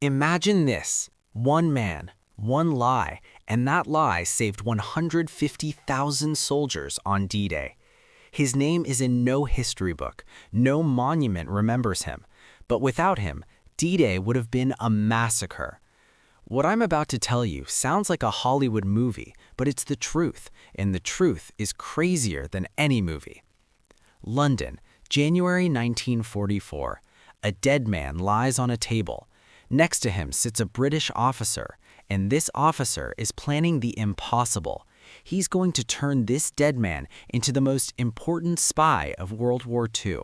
Imagine this: one man, one lie, and that lie saved 150,000 soldiers on D-Day. His name is in no history book, no monument remembers him, but without him, D-Day would have been a massacre. What I'm about to tell you sounds like a Hollywood movie, but it's the truth, and the truth is crazier than any movie. London, January 1944. A dead man lies on a table. Next to him sits a British officer, and this officer is planning the impossible. He's going to turn this dead man into the most important spy of World War II.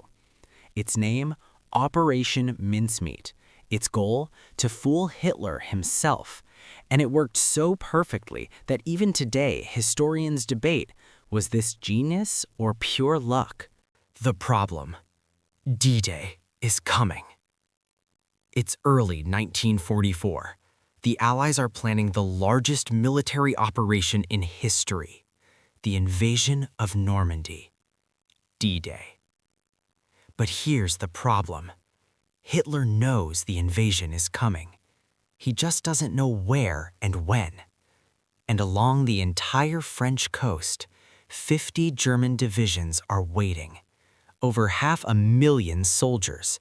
Its name, Operation Mincemeat. Its goal, to fool Hitler himself. And it worked so perfectly that even today historians debate, was this genius or pure luck? The problem: D-Day is coming. It's early 1944. The Allies are planning the largest military operation in history, the invasion of Normandy, D-Day. But here's the problem. Hitler knows the invasion is coming. He just doesn't know where and when. And along the entire French coast, 50 German divisions are waiting. Over 500,000 soldiers,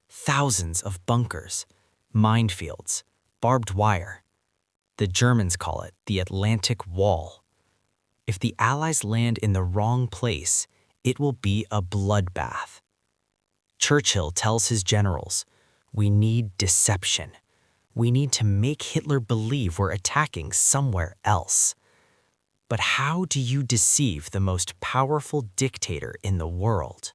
thousands of bunkers, minefields, barbed wire. The Germans call it the Atlantic Wall. If the Allies land in the wrong place, it will be a bloodbath. Churchill tells his generals, "We need deception. We need to make Hitler believe we're attacking somewhere else." But how do you deceive the most powerful dictator in the world?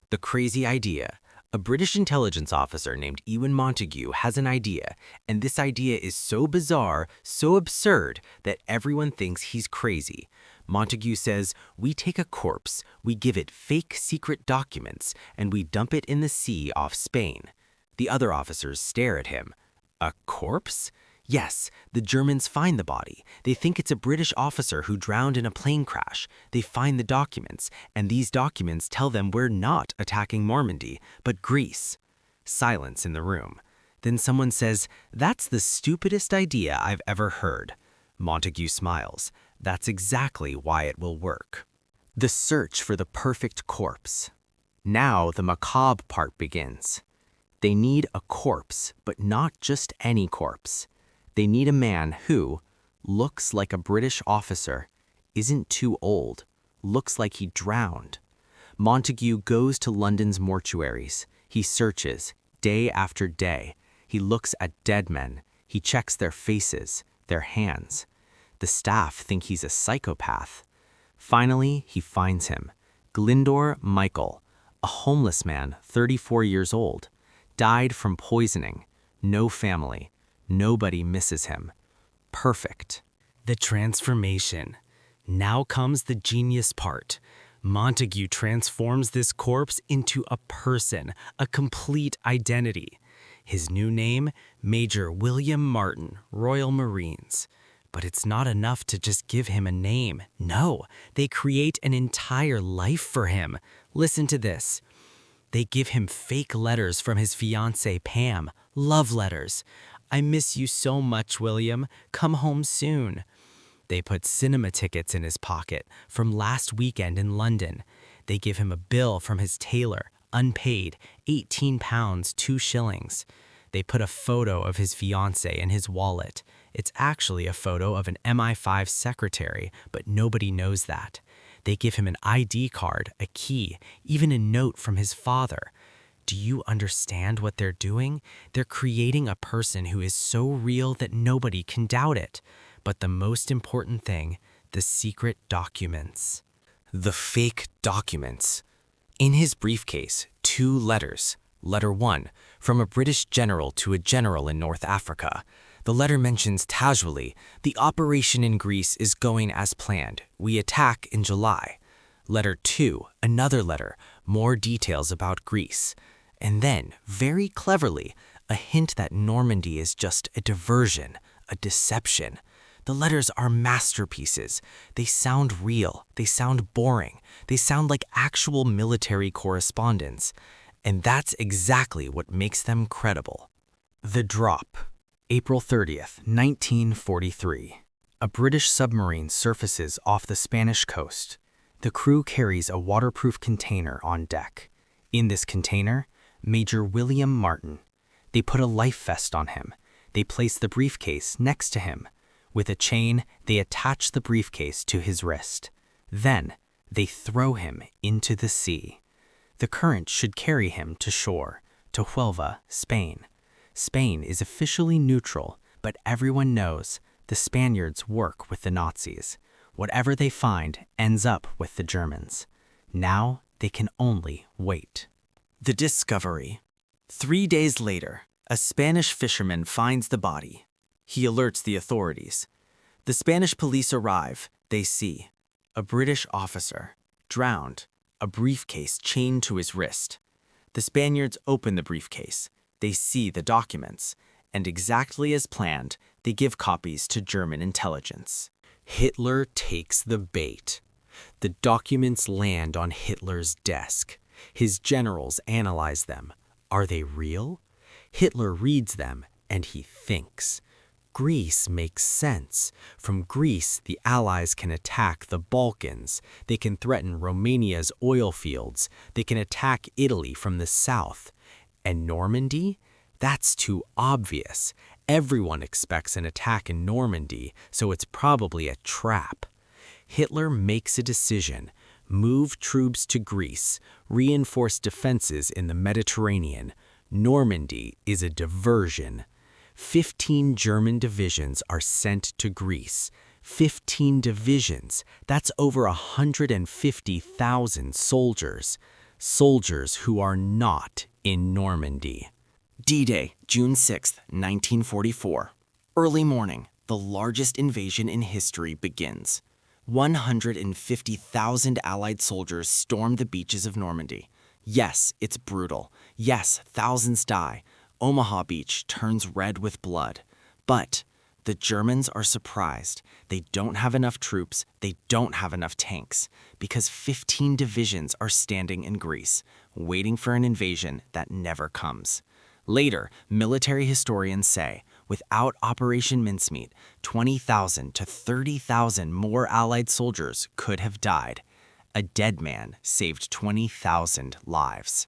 The crazy idea. A British intelligence officer named Ewen Montagu has an idea, and this idea is so bizarre, so absurd, that everyone thinks he's crazy. Montagu says, "We take a corpse, we give it fake secret documents, and we dump it in the sea off Spain." The other officers stare at him. A corpse? Yes, the Germans find the body. They think it's a British officer who drowned in a plane crash. They find the documents, and these documents tell them we're not attacking Normandy, but Greece. Silence in the room. Then someone says, "That's the stupidest idea I've ever heard." Montagu smiles. That's exactly why it will work. The search for the perfect corpse. Now the macabre part begins. They need a corpse, but not just any corpse. They need a man who looks like a British officer, isn't too old, looks like he drowned. Montagu goes to London's mortuaries. He searches, day after day. He looks at dead men. He checks their faces, their hands. The staff think he's a psychopath. Finally, he finds him. Glyndor Michael, a homeless man, 34 years old, died from poisoning, no family. Nobody misses him. Perfect. The transformation. Now comes the genius part. Montagu transforms this corpse into a person, a complete identity. His new name, Major William Martin, Royal Marines. But it's not enough to just give him a name. No, they create an entire life for him. Listen to this. They give him fake letters from his fiancée, Pam, love letters. "I miss you so much, William. Come home soon." They put cinema tickets in his pocket from last weekend in London. They give him a bill from his tailor, unpaid, £18, 2 shillings. They put a photo of his fiancée in his wallet. It's actually a photo of an MI5 secretary, but nobody knows that. They give him an ID card, a key, even a note from his father. Do you understand what they're doing? They're creating a person who is so real that nobody can doubt it. But the most important thing, the secret documents. The fake documents. In his briefcase, 2 letters. Letter 1, from a British general to a general in North Africa. The letter mentions casually, "The operation in Greece is going as planned. We attack in July." Letter 2, another letter, more details about Greece. And then, very cleverly, a hint that Normandy is just a diversion, a deception. The letters are masterpieces. They sound real. They sound boring. They sound like actual military correspondence. And that's exactly what makes them credible. The drop. April 30th, 1943. A British submarine surfaces off the Spanish coast. The crew carries a waterproof container on deck. In this container, Major William Martin. They put a life vest on him. They place the briefcase next to him. With a chain, they attach the briefcase to his wrist. Then, they throw him into the sea. The current should carry him to shore, to Huelva, Spain. Spain is officially neutral, but everyone knows the Spaniards work with the Nazis. Whatever they find ends up with the Germans. Now they can only wait. The discovery. 3 days later, a Spanish fisherman finds the body. He alerts the authorities. The Spanish police arrive. They see a British officer, drowned, a briefcase chained to his wrist. The Spaniards open the briefcase. They see the documents, and exactly as planned, they give copies to German intelligence. Hitler takes the bait. The documents land on Hitler's desk. His generals analyze them. Are they real? Hitler reads them, and he thinks. Greece makes sense. From Greece, the Allies can attack the Balkans. They can threaten Romania's oil fields. They can attack Italy from the south. And Normandy? That's too obvious. Everyone expects an attack in Normandy, so it's probably a trap. Hitler makes a decision. Move troops to Greece. Reinforce defenses in the Mediterranean. Normandy is a diversion. 15 German divisions are sent to Greece. 15 divisions. That's over 150,000 soldiers. Soldiers who are not in Normandy. D-Day, June 6, 1944. Early morning, the largest invasion in history begins. 150,000 Allied soldiers storm the beaches of Normandy. Yes, it's brutal. Yes, thousands die. Omaha Beach turns red with blood. But the Germans are surprised. They don't have enough troops. They don't have enough tanks. Because 15 divisions are standing in Greece, waiting for an invasion that never comes. Later, military historians say, without Operation Mincemeat, 20,000 to 30,000 more Allied soldiers could have died. A dead man saved 20,000 lives.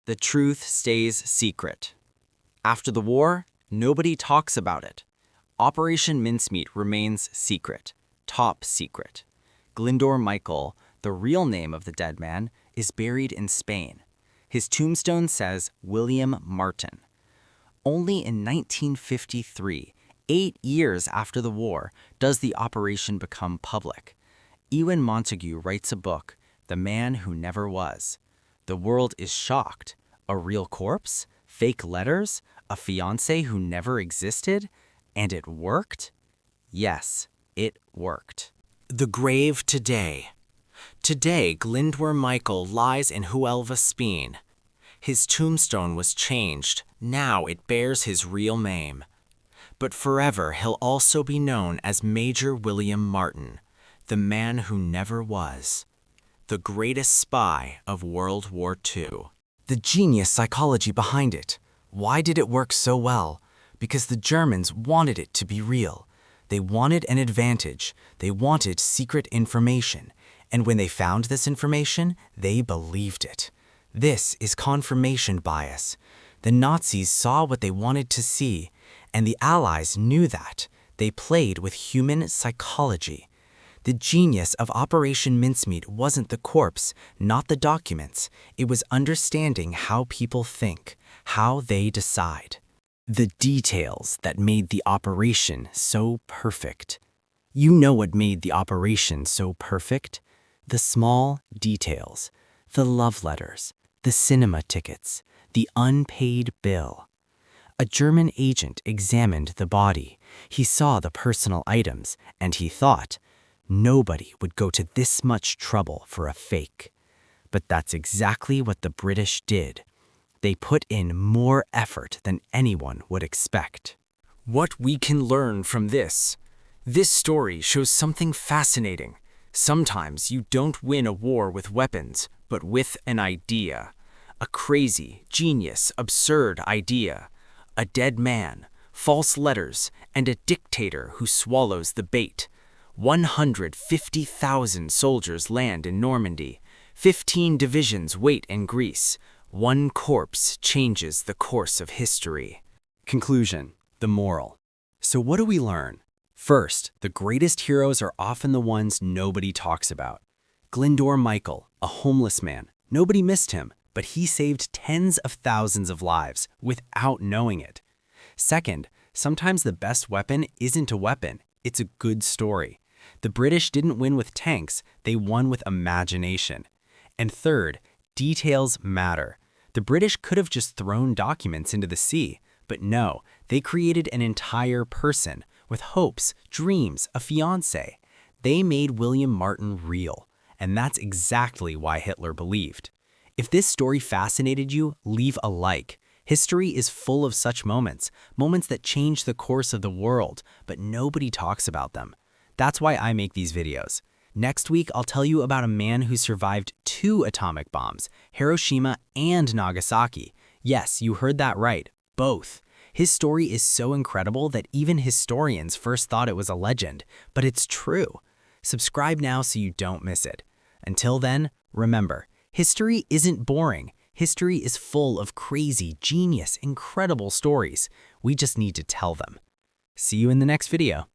The truth stays secret. After the war, nobody talks about it. Operation Mincemeat remains secret, top secret. Glyndor Michael, the real name of the dead man, is buried in Spain. His tombstone says William Martin. Only in 1953, 8 years after the war, does the operation become public. Ewen Montagu writes a book, The Man Who Never Was. The world is shocked. A real corpse? Fake letters? A fiancé who never existed? And it worked? Yes, it worked. The grave today. Today, Glyndor Michael lies in Huelva, Spain. His tombstone was changed. Now it bears his real name. But forever he'll also be known as Major William Martin, the man who never was. The greatest spy of World War II. The genius psychology behind it. Why did it work so well? Because the Germans wanted it to be real. They wanted an advantage. They wanted secret information. And when they found this information, they believed it. This is confirmation bias. The Nazis saw what they wanted to see, and the Allies knew that. They played with human psychology. The genius of Operation Mincemeat wasn't the corpse, not the documents. It was understanding how people think, how they decide. The details that made the operation so perfect. You know what made the operation so perfect? The small details, the love letters, the cinema tickets, the unpaid bill. A German agent examined the body. He saw the personal items, and he thought, nobody would go to this much trouble for a fake. But that's exactly what the British did. They put in more effort than anyone would expect. What we can learn from this. This story shows something fascinating. Sometimes you don't win a war with weapons, but with an idea. A crazy, genius, absurd idea. A dead man, false letters, and a dictator who swallows the bait. 150,000 soldiers land in Normandy. 15 divisions wait in Greece. One corpse changes the course of history. Conclusion. The moral. So what do we learn? First, the greatest heroes are often the ones nobody talks about. Glyndor Michael, a homeless man. Nobody missed him, but he saved tens of thousands of lives without knowing it. Second, sometimes the best weapon isn't a weapon, it's a good story. The British didn't win with tanks, they won with imagination. And third, details matter. The British could have just thrown documents into the sea, but no, they created an entire person with hopes, dreams, a fiancée. They made William Martin real, and that's exactly why Hitler believed. If this story fascinated you, leave a like. History is full of such moments, moments that change the course of the world, but nobody talks about them. That's why I make these videos. Next week, I'll tell you about a man who survived 2 atomic bombs, Hiroshima and Nagasaki. Yes, you heard that right, both. His story is so incredible that even historians first thought it was a legend, but it's true. Subscribe now so you don't miss it. Until then, remember, history isn't boring. History is full of crazy, genius, incredible stories. We just need to tell them. See you in the next video.